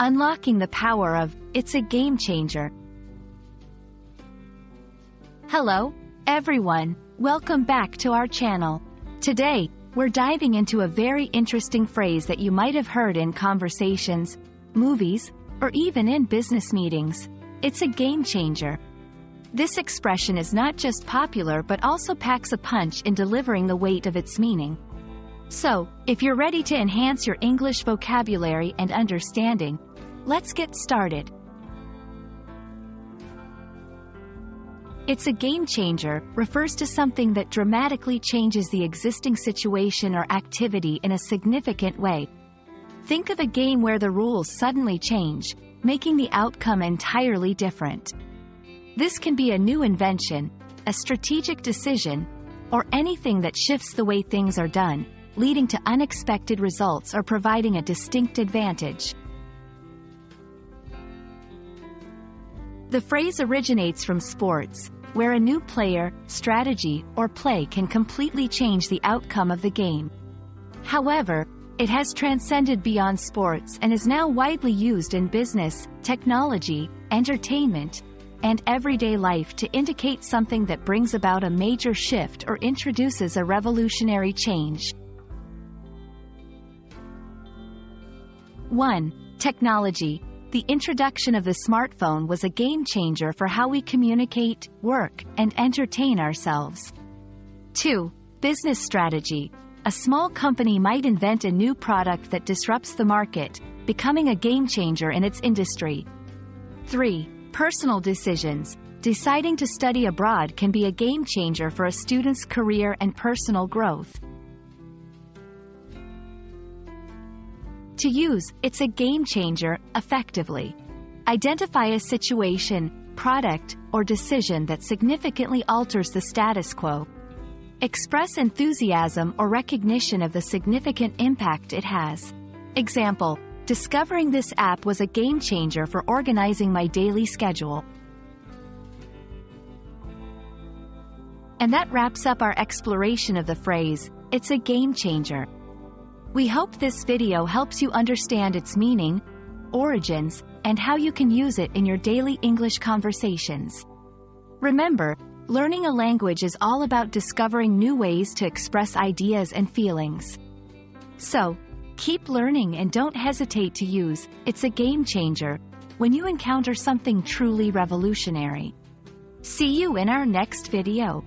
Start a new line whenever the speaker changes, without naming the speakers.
Unlocking the power of, it's a game changer. Hello, everyone. Welcome back to our channel. Today, we're diving into a very interesting phrase that you might have heard in conversations, movies, or even in business meetings. It's a game changer. This expression is not just popular but also packs a punch in delivering the weight of its meaning. So, if you're ready to enhance your English vocabulary and understanding, let's get started. It's a game changer refers to something that dramatically changes the existing situation or activity in a significant way. Think of a game where the rules suddenly change, making the outcome entirely different. This can be a new invention, a strategic decision, or anything that shifts the way things are done, leading to unexpected results or providing a distinct advantage. The phrase originates from sports, where a new player, strategy, or play can completely change the outcome of the game. However, it has transcended beyond sports and is now widely used in business, technology, entertainment, and everyday life to indicate something that brings about a major shift or introduces a revolutionary change. 1. Technology. The introduction of the smartphone was a game changer for how we communicate, work, and entertain ourselves. 2. Business strategy. A small company might invent a new product that disrupts the market, becoming a game changer in its industry. 3. Personal decisions. Deciding to study abroad can be a game changer for a student's career and personal growth. To use, it's a game changer, effectively. Identify a situation, product, or decision that significantly alters the status quo. Express enthusiasm or recognition of the significant impact it has. Example: discovering this app was a game changer for organizing my daily schedule. And that wraps up our exploration of the phrase, it's a game changer. We hope this video helps you understand its meaning, origins, and how you can use it in your daily English conversations. Remember, learning a language is all about discovering new ways to express ideas and feelings. So, keep learning and don't hesitate to use, it's a game changer, when you encounter something truly revolutionary. See you in our next video.